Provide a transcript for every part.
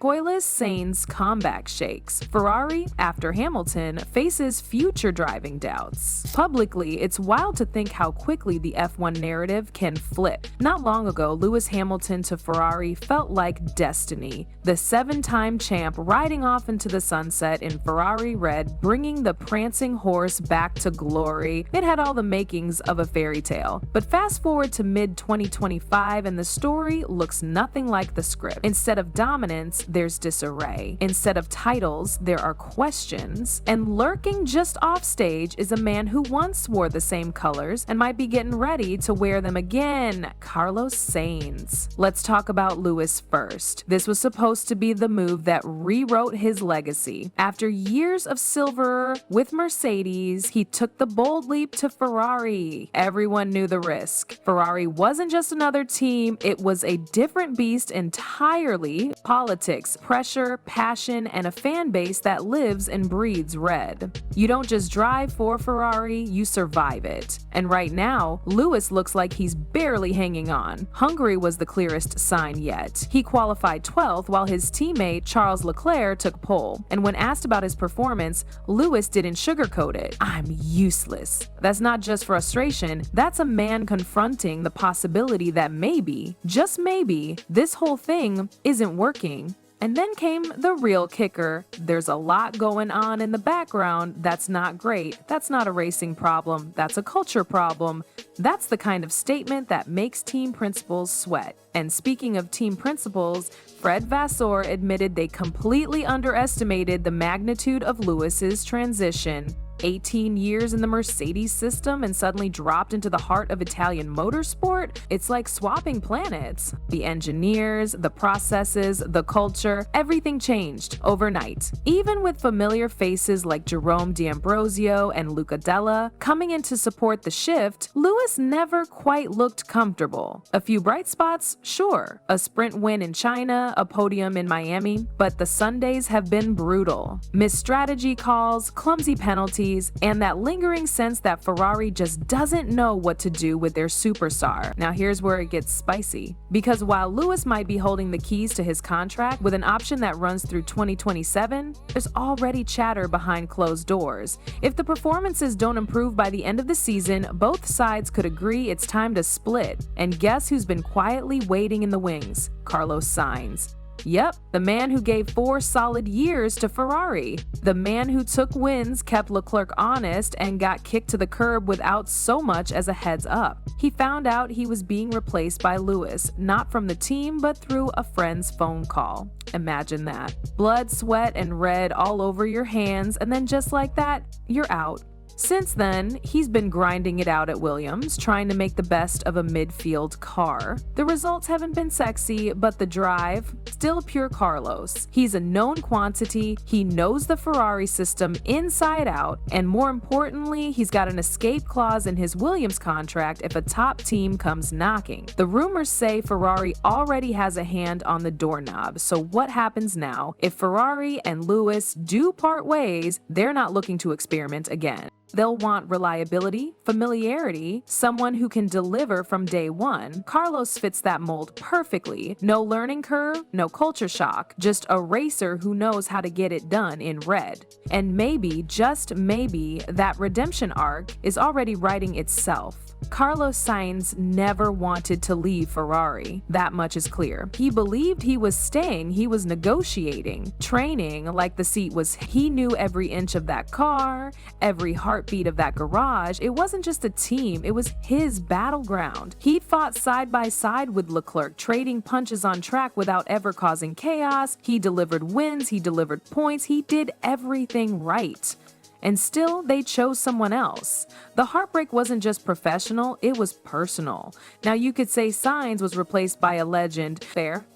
Carlos Sainz comeback shakes. Ferrari, after Hamilton, faces future driving doubts. Publicly, it's wild to think how quickly the F1 narrative can flip. Not long ago, Lewis Hamilton to Ferrari felt like destiny. The 7-time champ riding off into the sunset in Ferrari red, bringing the prancing horse back to glory. It had all the makings of a fairy tale. But fast forward to mid-2025 and the story looks nothing like the script. Instead of dominance, there's disarray. Instead of titles, there are questions. And lurking just off stage is a man who once wore the same colors and might be getting ready to wear them again, Carlos Sainz. Let's talk about Lewis first. This was supposed to be the move that rewrote his legacy. After years of silver with Mercedes, he took the bold leap to Ferrari. Everyone knew the risk. Ferrari wasn't just another team, it was a different beast entirely. Politics, pressure, passion, and a fan base that lives and breathes red. You don't just drive for Ferrari, you survive it. And right now, Lewis looks like he's barely hanging on. Hungary was the clearest sign yet. He qualified 12th while his teammate Charles Leclerc took pole. And when asked about his performance, Lewis didn't sugarcoat it. "I'm useless." That's not just frustration, that's a man confronting the possibility that maybe, just maybe, this whole thing isn't working. And then came the real kicker. There's a lot going on in the background that's not great. That's not a racing problem. That's a culture problem. That's the kind of statement that makes team principals sweat. And speaking of team principals, Fred Vasseur admitted they completely underestimated the magnitude of Lewis's transition. 18 years in the Mercedes system and suddenly dropped into the heart of Italian motorsport? It's like swapping planets. The engineers, the processes, the culture, everything changed overnight. Even with familiar faces like Jerome D'Ambrosio and Luca Della coming in to support the shift, Lewis never quite looked comfortable. A few bright spots, sure. A sprint win in China, a podium in Miami, but the Sundays have been brutal. Missed strategy calls, clumsy penalties, and that lingering sense that Ferrari just doesn't know what to do with their superstar. Now here's where it gets spicy. Because while Lewis might be holding the keys to his contract with an option that runs through 2027, there's already chatter behind closed doors. If the performances don't improve by the end of the season, both sides could agree it's time to split. And guess who's been quietly waiting in the wings? Carlos Sainz. Yep, the man who gave 4 solid years to Ferrari. The man who took wins, kept Leclerc honest, and got kicked to the curb without so much as a heads up. He found out he was being replaced by Lewis, not from the team, but through a friend's phone call. Imagine that. Blood, sweat, and red all over your hands, and then just like that, you're out. Since then, he's been grinding it out at Williams, trying to make the best of a midfield car. The results haven't been sexy, but the drive, still pure Carlos. He's a known quantity, he knows the Ferrari system inside out, and more importantly, he's got an escape clause in his Williams contract if a top team comes knocking. The rumors say Ferrari already has a hand on the doorknob, so what happens now? If Ferrari and Lewis do part ways, they're not looking to experiment again. They'll want reliability, familiarity, someone who can deliver from day one. Carlos fits that mold perfectly. No learning curve, no culture shock, just a racer who knows how to get it done in red. And maybe, just maybe, that redemption arc is already writing itself. Carlos Sainz never wanted to leave Ferrari. That much is clear. He believed he was staying, he was negotiating, training like the seat was. He knew every inch of that car, every heartbeat of that garage. It wasn't just a team, it was his battleground. He fought side by side with Leclerc, trading punches on track without ever causing chaos. He delivered wins, he delivered points, he did everything right. And still, they chose someone else. The heartbreak wasn't just professional, it was personal. Now you could say Sainz was replaced by a legend. Fair.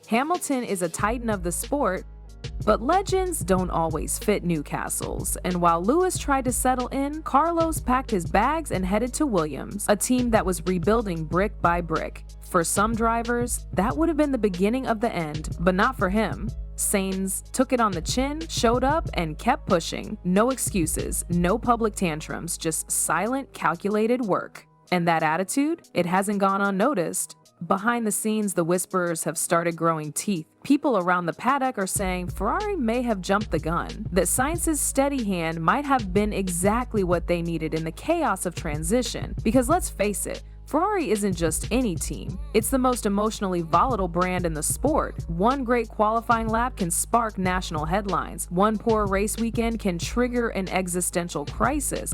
Hamilton is a titan of the sport, but legends don't always fit new castles. And while Lewis tried to settle in, Carlos packed his bags and headed to Williams, a team that was rebuilding brick by brick. For some drivers, that would have been the beginning of the end, but not for him. Sainz took it on the chin, showed up, and kept pushing. No excuses, no public tantrums, just silent, calculated work. And that attitude, it hasn't gone unnoticed. Behind the scenes, the whispers have started growing teeth. People around the paddock are saying Ferrari may have jumped the gun, that Sainz's steady hand might have been exactly what they needed in the chaos of transition. Because let's face it, Ferrari isn't just any team. It's the most emotionally volatile brand in the sport. One great qualifying lap can spark national headlines. One poor race weekend can trigger an existential crisis.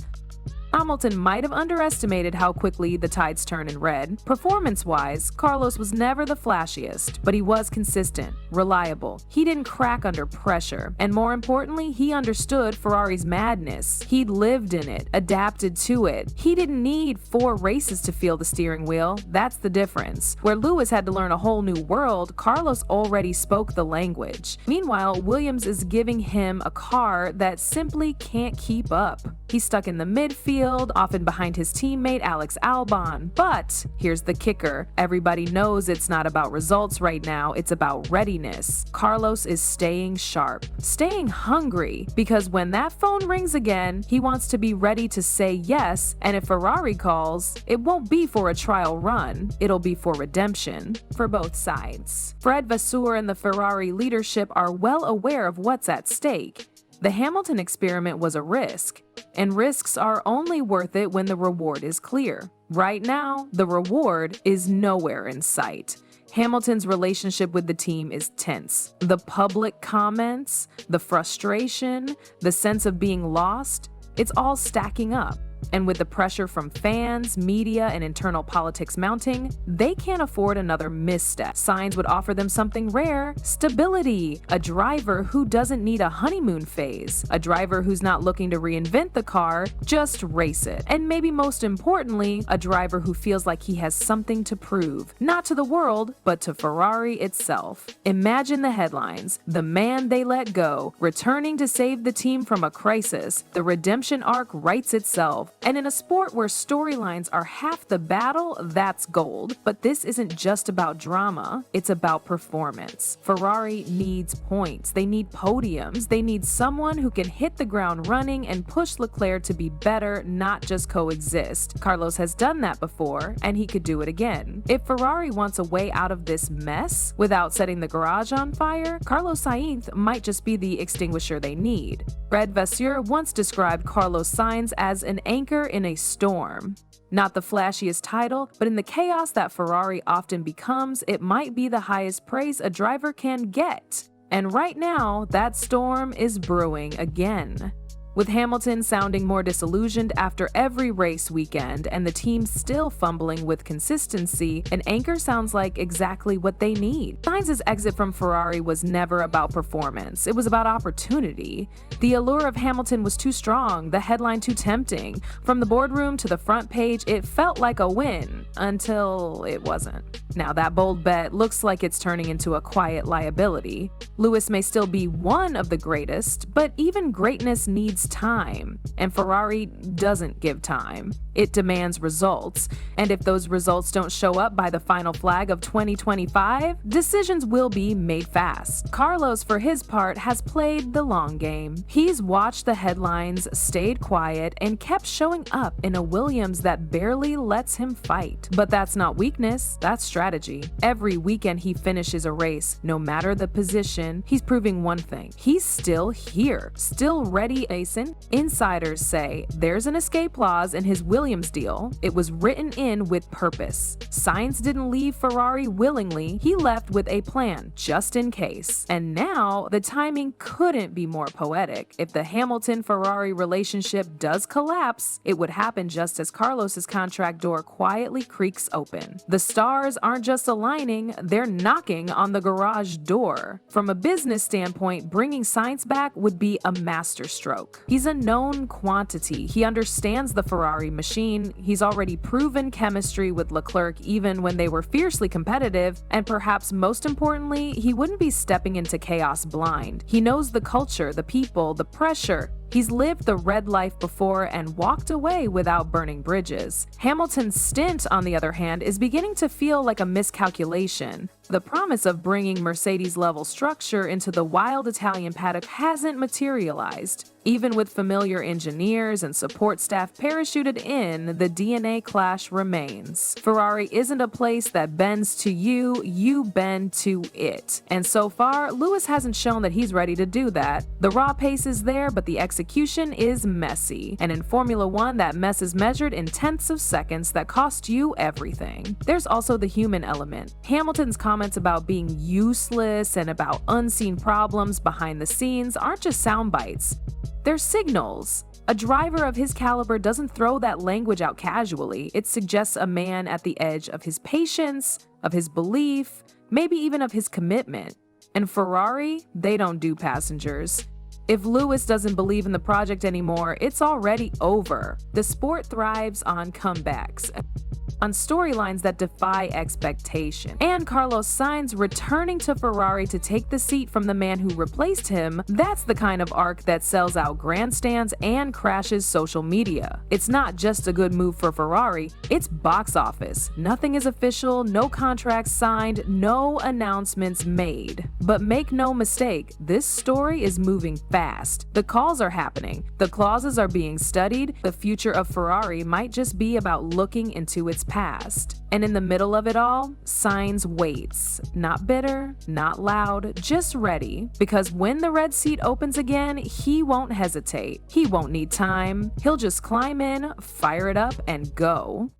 Hamilton might have underestimated how quickly the tides turn in red. Performance-wise, Carlos was never the flashiest, but he was consistent, reliable. He didn't crack under pressure, and more importantly, he understood Ferrari's madness. He'd lived in it, adapted to it. He didn't need 4 races to feel the steering wheel. That's the difference. Where Lewis had to learn a whole new world, Carlos already spoke the language. Meanwhile, Williams is giving him a car that simply can't keep up. He's stuck in the midfield, often behind his teammate Alex Albon. But here's the kicker. Everybody knows it's not about results right now, it's about readiness. Carlos is staying sharp, staying hungry, because when that phone rings again, he wants to be ready to say yes, and if Ferrari calls, it won't be for a trial run, it'll be for redemption for both sides. Fred Vasseur and the Ferrari leadership are well aware of what's at stake. The Hamilton experiment was a risk, and risks are only worth it when the reward is clear. Right now, the reward is nowhere in sight. Hamilton's relationship with the team is tense. The public comments, the frustration, the sense of being lost, it's all stacking up. And with the pressure from fans, media, and internal politics mounting, they can't afford another misstep. Sainz would offer them something rare: stability. A driver who doesn't need a honeymoon phase. A driver who's not looking to reinvent the car, just race it. And maybe most importantly, a driver who feels like he has something to prove. Not to the world, but to Ferrari itself. Imagine the headlines. The man they let go, returning to save the team from a crisis. The redemption arc writes itself. And in a sport where storylines are half the battle, that's gold. But this isn't just about drama, it's about performance. Ferrari needs points, they need podiums, they need someone who can hit the ground running and push Leclerc to be better, not just coexist. Carlos has done that before, and he could do it again. If Ferrari wants a way out of this mess without setting the garage on fire, Carlos Sainz might just be the extinguisher they need. Fred Vasseur once described Carlos Sainz as an anchor in a storm. Not the flashiest title, but in the chaos that Ferrari often becomes, it might be the highest praise a driver can get. And right now, that storm is brewing again. With Hamilton sounding more disillusioned after every race weekend and the team still fumbling with consistency, an anchor sounds like exactly what they need. Sainz's exit from Ferrari was never about performance, it was about opportunity. The allure of Hamilton was too strong, the headline too tempting. From the boardroom to the front page, it felt like a win, until it wasn't. Now that bold bet looks like it's turning into a quiet liability. Lewis may still be one of the greatest, but even greatness needs time, and Ferrari doesn't give time. It demands results, and if those results don't show up by the final flag of 2025, decisions will be made fast. Carlos, for his part, has played the long game. He's watched the headlines, stayed quiet, and kept showing up in a Williams that barely lets him fight. But that's not weakness, that's strategy. Every weekend he finishes a race, no matter the position, he's proving one thing: he's still here, still ready. Insiders say there's an escape clause in his Williams deal. It was written in with purpose. Sainz didn't leave Ferrari willingly, he left with a plan, just in case. And now, the timing couldn't be more poetic. If the Hamilton-Ferrari relationship does collapse, it would happen just as Carlos's contract door quietly creaks open. The stars aren't just aligning, they're knocking on the garage door. From a business standpoint, bringing Sainz back would be a masterstroke. He's a known quantity. He understands the Ferrari machine. He's already proven chemistry with Leclerc even when they were fiercely competitive, and perhaps most importantly, he wouldn't be stepping into chaos blind. He knows the culture, the people, the pressure, He's lived the red life before and walked away without burning bridges. Hamilton's stint, on the other hand, is beginning to feel like a miscalculation. The promise of bringing Mercedes-level structure into the wild Italian paddock hasn't materialized. Even with familiar engineers and support staff parachuted in, the DNA clash remains. Ferrari isn't a place that bends to you, you bend to it. And so far, Lewis hasn't shown that he's ready to do that. The raw pace is there, but the execution is messy. And in Formula One, that mess is measured in tenths of seconds that cost you everything. There's also the human element. Hamilton's comments about being useless and about unseen problems behind the scenes aren't just sound bites. They're signals. A driver of his caliber doesn't throw that language out casually. It suggests a man at the edge of his patience, of his belief, maybe even of his commitment. And Ferrari, they don't do passengers. If Lewis doesn't believe in the project anymore, it's already over. The sport thrives on comebacks, on storylines that defy expectation. And Carlos Sainz returning to Ferrari to take the seat from the man who replaced him, that's the kind of arc that sells out grandstands and crashes social media. It's not just a good move for Ferrari, it's box office. Nothing is official, no contracts signed, no announcements made. But make no mistake, this story is moving fast. The calls are happening, the clauses are being studied, the future of Ferrari might just be about looking into its past. And in the middle of it all, Sainz waits. Not bitter, not loud, just ready. Because when the red seat opens again, he won't hesitate. He won't need time. He'll just climb in, fire it up, and go.